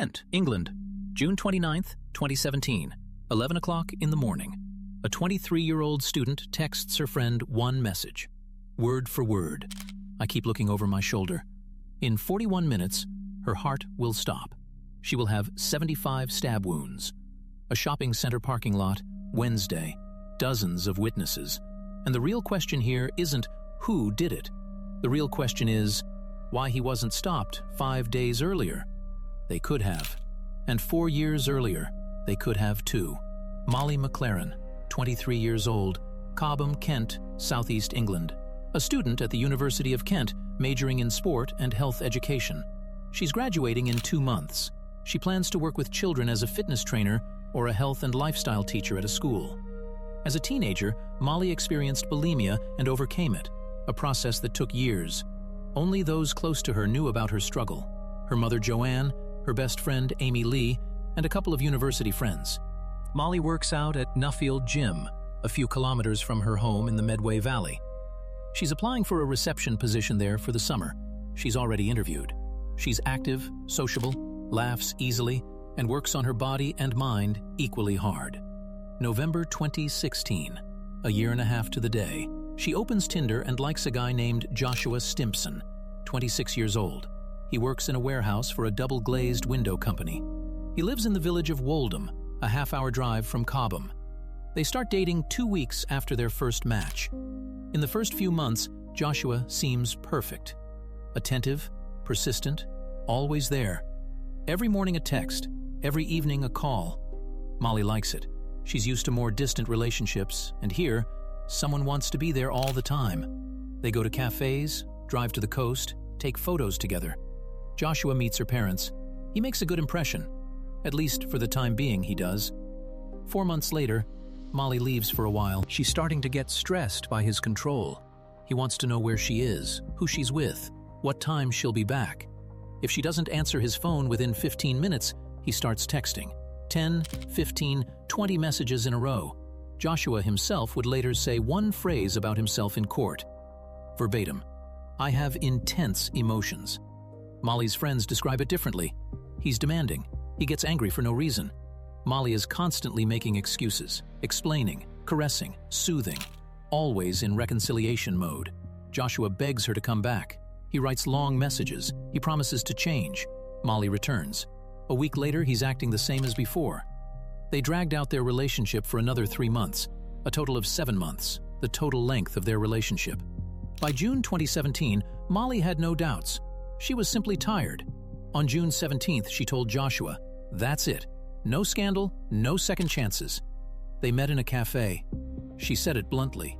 Kent, England, June 29th, 2017, 11 o'clock in the morning. A 23-year-old student texts her friend one message. Word for word. I keep looking over my shoulder. In 41 minutes, her heart will stop. She will have 75 stab wounds. A shopping center parking lot, Wednesday. Dozens of witnesses. And the real question here isn't who did it. The real question is why he wasn't stopped 5 days earlier. They could have. And 4 years earlier, they could have too. Molly McLaren, 23 years old, Chatham, Kent, southeast England. A student at the University of Kent, majoring in sport and health education. She's graduating in 2 months. She plans to work with children as a fitness trainer or a health and lifestyle teacher at a school. As a teenager, Molly experienced bulimia and overcame it, a process that took years. Only those close to her knew about her struggle. Her mother Joanne, her best friend Amy Lee, and a couple of university friends. Molly works out at Nuffield Gym, a few kilometers from her home in the Medway Valley. She's applying for a reception position there for the summer. She's already interviewed. She's active, sociable, laughs easily, and works on her body and mind equally hard. November 2016, a year and a half to the day, she opens Tinder and likes a guy named Joshua Stimpson, 26 years old. He works in a warehouse for a double-glazed window company. He lives in the village of Woldham, a half-hour drive from Cobham. They start dating 2 weeks after their first match. In the first few months, Joshua seems perfect. Attentive, persistent, always there. Every morning a text, every evening a call. Molly likes it. She's used to more distant relationships, and here, someone wants to be there all the time. They go to cafes, drive to the coast, take photos together. Joshua meets her parents. He makes a good impression. At least for the time being, he does. 4 months later, Molly leaves for a while. She's starting to get stressed by his control. He wants to know where she is, who she's with, what time she'll be back. If she doesn't answer his phone within 15 minutes, he starts texting. 10, 15, 20 messages in a row. Joshua himself would later say one phrase about himself in court. Verbatim, "I have intense emotions." Molly's friends describe it differently. He's demanding. He gets angry for no reason. Molly is constantly making excuses, explaining, caressing, soothing, always in reconciliation mode. Joshua begs her to come back. He writes long messages. He promises to change. Molly returns. A week later, he's acting the same as before. They dragged out their relationship for another 3 months, a total of 7 months, the total length of their relationship. By June 2017, Molly had no doubts. She was simply tired. On June 17th, she told Joshua, "That's it. No scandal, no second chances." They met in a cafe. She said it bluntly.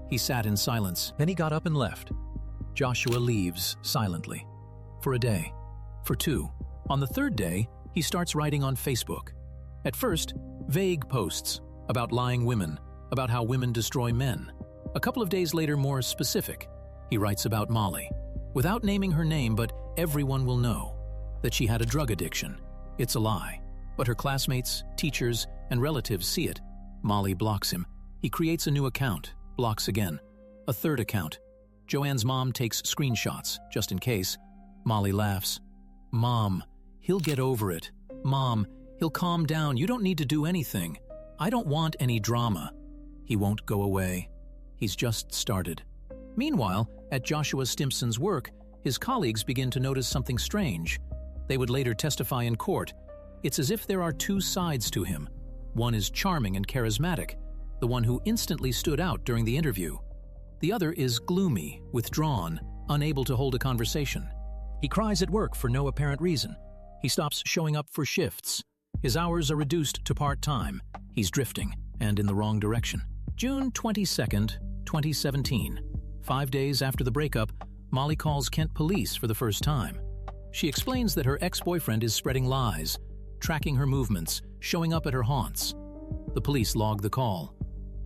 He sat in silence. Then he got up and left. Joshua leaves silently. For a day. For 2. On the 3rd day, he starts writing on Facebook. At first, vague posts about lying women, about how women destroy men. A couple of days later, more specific. He writes about Molly. Without naming her name, but everyone will know that she had a drug addiction. It's a lie. But her classmates, teachers, and relatives see it. Molly blocks him. He creates a new account, blocks again. A 3rd account. Joanne's mom takes screenshots, just in case. Molly laughs. "Mom, he'll get over it. Mom, he'll calm down. You don't need to do anything. I don't want any drama." He won't go away. He's just started. Meanwhile, at Joshua Stimpson's work, his colleagues begin to notice something strange. They would later testify in court. It's as if there are 2 sides to him. One is charming and charismatic, the one who instantly stood out during the interview. The other is gloomy, withdrawn, unable to hold a conversation. He cries at work for no apparent reason. He stops showing up for shifts. His hours are reduced to part-time. He's drifting, and in the wrong direction. June 22nd, 2017. 5 days after the breakup, Molly calls Kent police for the first time. She explains that her ex-boyfriend is spreading lies, tracking her movements, showing up at her haunts. The police log the call.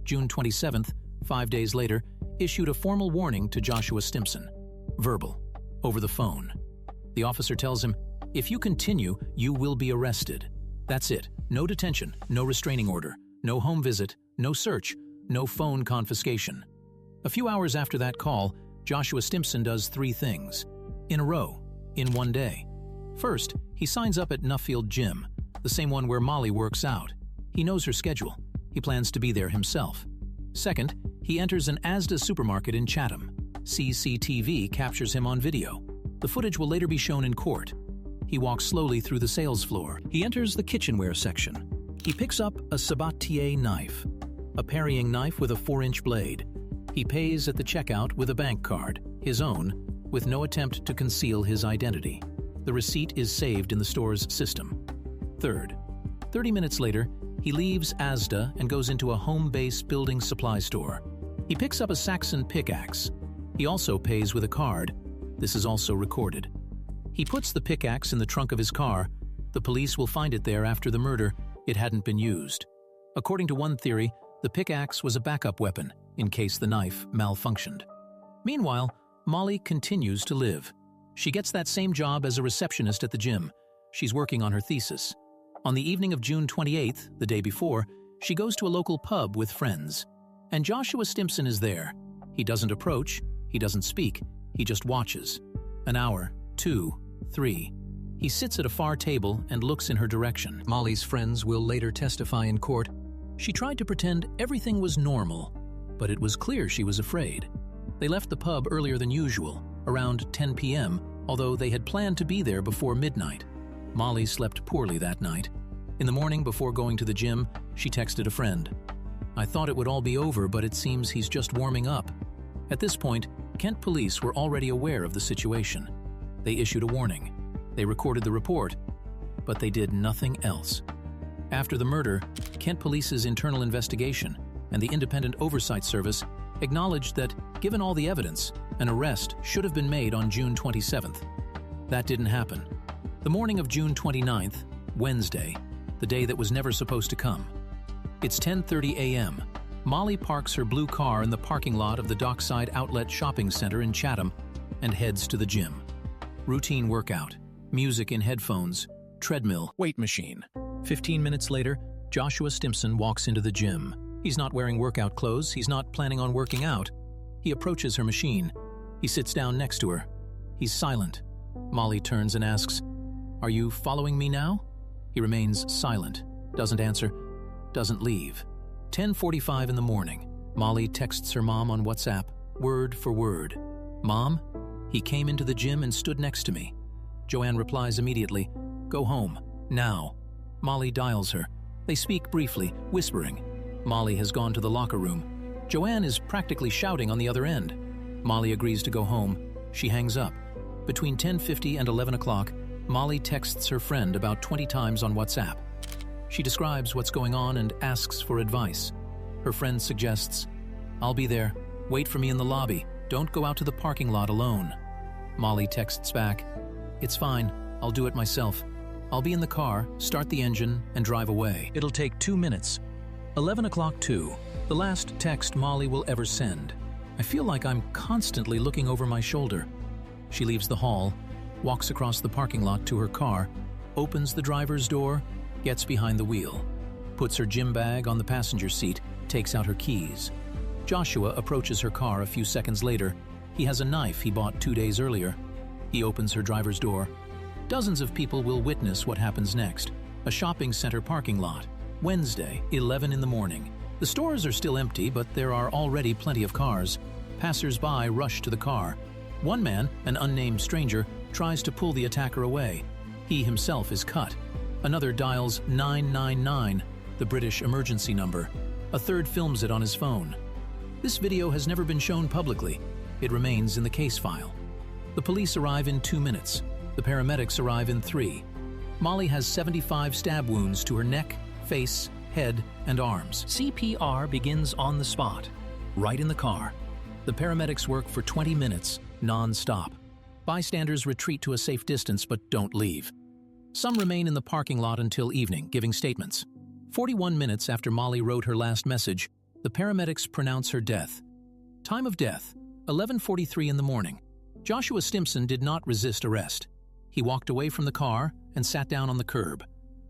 June 27th, 5 days later, issued a formal warning to Joshua Stimpson. Verbal, over the phone. The officer tells him, "If you continue, you will be arrested." That's it. No detention, no restraining order, no home visit, no search, no phone confiscation. A few hours after that call, Joshua Stimpson does 3 things. In a row, in one day. First, he signs up at Nuffield Gym, the same one where Molly works out. He knows her schedule. He plans to be there himself. Second, he enters an Asda supermarket in Chatham. CCTV captures him on video. The footage will later be shown in court. He walks slowly through the sales floor. He enters the kitchenware section. He picks up a sabatier knife, a parrying knife with a 4-inch blade. He pays at the checkout with a bank card, his own, with no attempt to conceal his identity. The receipt is saved in the store's system. Third, 30 minutes later, he leaves Asda and goes into a home-based building supply store. He picks up a Saxon pickaxe. He also pays with a card. This is also recorded. He puts the pickaxe in the trunk of his car. The police will find it there after the murder. It hadn't been used. According to one theory, the pickaxe was a backup weapon in case the knife malfunctioned. Meanwhile, Molly continues to live. She gets that same job as a receptionist at the gym. She's working on her thesis. On the evening of June 28th, the day before, she goes to a local pub with friends. And Joshua Stimpson is there. He doesn't approach, he doesn't speak, he just watches. An hour, 2, 3. He sits at a far table and looks in her direction. Molly's friends will later testify in court. She tried to pretend everything was normal, but it was clear she was afraid. They left the pub earlier than usual, around 10 p.m., although they had planned to be there before midnight. Molly slept poorly that night. In the morning before going to the gym, she texted a friend. "I thought it would all be over, but it seems he's just warming up." At this point, Kent police were already aware of the situation. They issued a warning. They recorded the report, but they did nothing else. After the murder, Kent Police's internal investigation and the Independent Oversight Service acknowledged that, given all the evidence, an arrest should have been made on June 27th. That didn't happen. The morning of June 29th, Wednesday, the day that was never supposed to come. It's 10:30 a.m. Molly parks her blue car in the parking lot of the Dockside Outlet Shopping Center in Chatham and heads to the gym. Routine workout, music in headphones, treadmill, weight machine. 15 minutes later, Joshua Stimpson walks into the gym. He's not wearing workout clothes, he's not planning on working out. He approaches her machine. He sits down next to her. He's silent. Molly turns and asks, "Are you following me now?" He remains silent, doesn't answer, doesn't leave. 10:45 in the morning, Molly texts her mom on WhatsApp, word for word. "Mom, he came into the gym and stood next to me." Joanne replies immediately, "Go home, now." Molly dials her. They speak briefly, whispering. Molly has gone to the locker room. Joanne is practically shouting on the other end. Molly agrees to go home. She hangs up. Between 10:50 and 11 o'clock, Molly texts her friend about 20 times on WhatsApp. She describes what's going on and asks for advice. Her friend suggests, "I'll be there. Wait for me in the lobby. Don't go out to the parking lot alone." Molly texts back, "It's fine. I'll do it myself. I'll be in the car, start the engine, and drive away. It'll take 2 minutes." 11 o'clock 2, the last text Molly will ever send. "I feel like I'm constantly looking over my shoulder." She leaves the hall, walks across the parking lot to her car, opens the driver's door, gets behind the wheel, puts her gym bag on the passenger seat, takes out her keys. Joshua approaches her car a few seconds later. He has a knife he bought 2 days earlier. He opens her driver's door. Dozens of people will witness what happens next. A shopping center parking lot. Wednesday, 11 in the morning. The stores are still empty, but there are already plenty of cars. Passers-by rush to the car. One man, an unnamed stranger, tries to pull the attacker away. He himself is cut. Another dials 999, the British emergency number. A third films it on his phone. This video has never been shown publicly. It remains in the case file. The police arrive in 2 minutes. The paramedics arrive in 3. Molly has 75 stab wounds to her neck, face, head, and arms. CPR begins on the spot, right in the car. The paramedics work for 20 minutes, non-stop. Bystanders retreat to a safe distance but don't leave. Some remain in the parking lot until evening, giving statements. 41 minutes after Molly wrote her last message, the paramedics pronounce her death. Time of death, 11:43 in the morning. Joshua Stimpson did not resist arrest. He walked away from the car and sat down on the curb.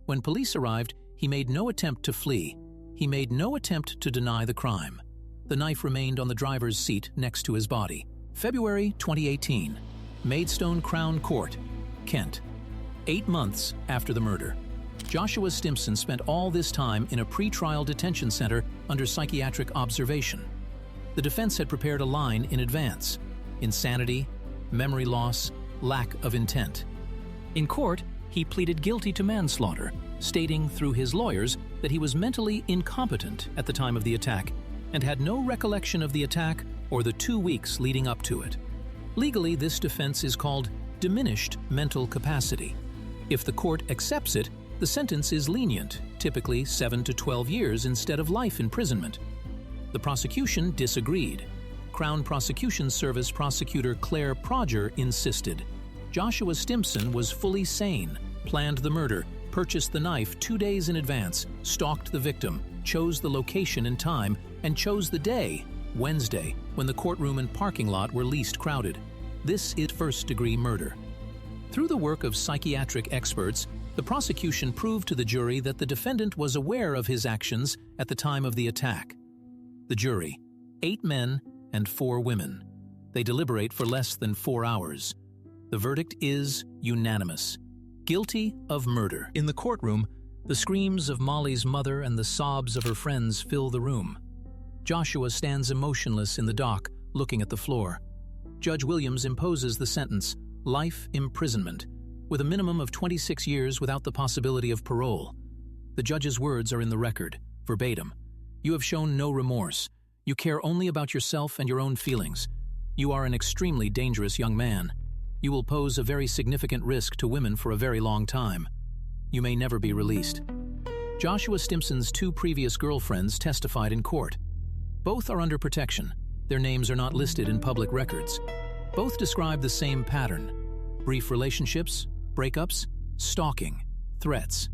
When police arrived, he made no attempt to flee. He made no attempt to deny the crime. The knife remained on the driver's seat next to his body. February 2018, Maidstone Crown Court, Kent. 8 months after the murder, Joshua Stimpson spent all this time in a pretrial detention center under psychiatric observation. The defense had prepared a line in advance: insanity, memory loss, lack of intent. In court, he pleaded guilty to manslaughter, stating through his lawyers that he was mentally incompetent at the time of the attack and had no recollection of the attack or the 2 weeks leading up to it. Legally, this defense is called diminished mental capacity. If the court accepts it, the sentence is lenient, typically 7 to 12 years instead of life imprisonment. The prosecution disagreed. Crown Prosecution Service prosecutor Claire Prodger insisted. Joshua Stimpson was fully sane, planned the murder, purchased the knife 2 days in advance, stalked the victim, chose the location and time, and chose the day, Wednesday, when the courtroom and parking lot were least crowded. This is first-degree murder. Through the work of psychiatric experts, the prosecution proved to the jury that the defendant was aware of his actions at the time of the attack. The jury, 8 men and 4 women. They deliberate for less than 4 hours. The verdict is unanimous: guilty of murder. In the courtroom, the screams of Molly's mother and the sobs of her friends fill the room. Joshua stands emotionless in the dock, looking at the floor. Judge Williams imposes the sentence: life imprisonment, with a minimum of 26 years without the possibility of parole. The judge's words are in the record, verbatim. You have shown no remorse. You care only about yourself and your own feelings. You are an extremely dangerous young man. You will pose a very significant risk to women for a very long time. You may never be released. Joshua Stimpson's 2 previous girlfriends testified in court. Both are under protection. Their names are not listed in public records. Both describe the same pattern: brief relationships, breakups, stalking, threats.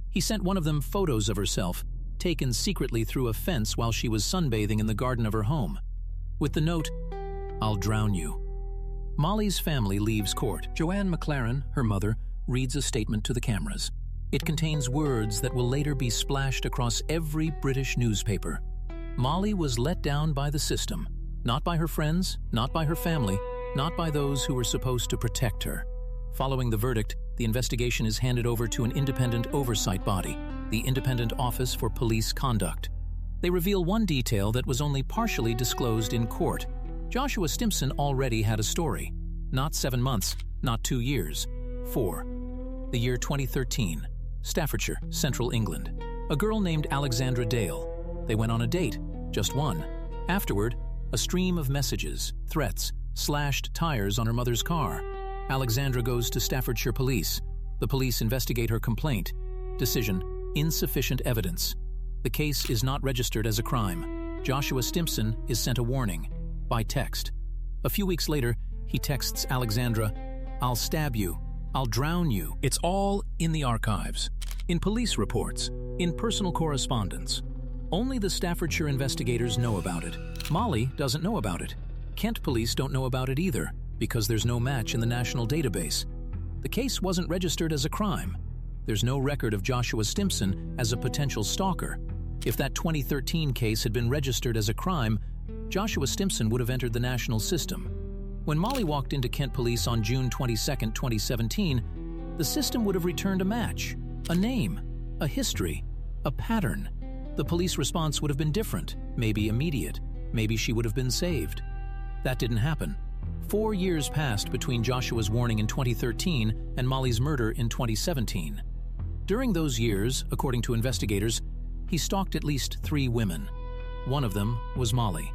He sent one of them photos of herself, taken secretly through a fence while she was sunbathing in the garden of her home, with the note, "I'll drown you." Molly's family leaves court. Joanne McLaren, her mother, reads a statement to the cameras. It contains words that will later be splashed across every British newspaper. Molly was let down by the system, not by her friends, not by her family, not by those who were supposed to protect her. Following the verdict, the investigation is handed over to an independent oversight body, the Independent Office for Police Conduct. They reveal one detail that was only partially disclosed in court. Joshua Stimpson already had a story. Not 7 months, not 2 years, 4. The year 2013, Staffordshire, Central England. A girl named Alexandra Dale. They went on a date, just one. Afterward, a stream of messages, threats, slashed tires on her mother's car. Alexandra goes to Staffordshire Police. The police investigate her complaint. Decision: insufficient evidence. The case is not registered as a crime. Joshua Stimpson is sent a warning by text. A few weeks later, he texts Alexandra, "I'll stab you. I'll drown you." It's all in the archives, in police reports, in personal correspondence. Only the Staffordshire investigators know about it. Molly doesn't know about it. Kent police don't know about it either, because there's no match in the national database. The case wasn't registered as a crime. There's no record of Joshua Stimpson as a potential stalker. If that 2013 case had been registered as a crime, Joshua Stimpson would have entered the national system. When Molly walked into Kent Police on June 22, 2017, the system would have returned a match, a name, a history, a pattern. The police response would have been different, maybe immediate, maybe she would have been saved. That didn't happen. 4 years passed between Joshua's warning in 2013 and Molly's murder in 2017. During those years, according to investigators, he stalked at least 3 women. One of them was Molly.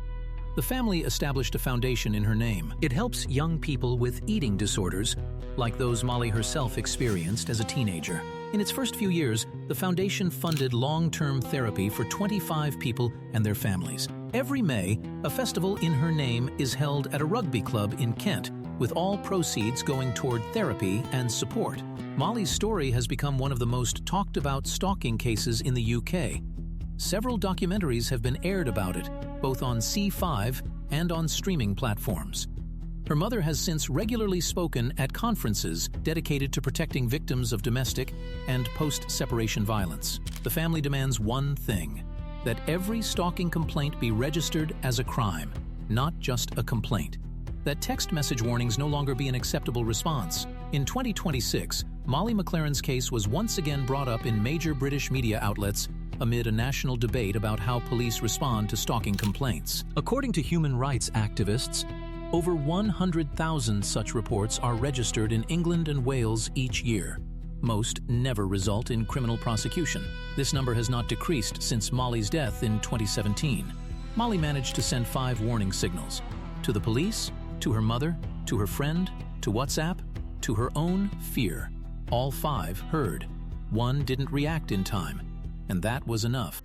The family established a foundation in her name. It helps young people with eating disorders, like those Molly herself experienced as a teenager. In its first few years, the foundation funded long-term therapy for 25 people and their families. Every May, a festival in her name is held at a rugby club in Kent, with all proceeds going toward therapy and support. Molly's story has become one of the most talked-about stalking cases in the UK. Several documentaries have been aired about it, both on C5 and on streaming platforms. Her mother has since regularly spoken at conferences dedicated to protecting victims of domestic and post-separation violence. The family demands one thing: that every stalking complaint be registered as a crime, not just a complaint. That text message warnings no longer be an acceptable response. In 2026, Molly McLaren's case was once again brought up in major British media outlets amid a national debate about how police respond to stalking complaints. According to human rights activists, over 100,000 such reports are registered in England and Wales each year. Most never result in criminal prosecution. This number has not decreased since Molly's death in 2017. Molly managed to send 5 warning signals to the police, to her mother, to her friend, to WhatsApp, to her own fear. All 5 heard. 1 didn't react in time, and that was enough.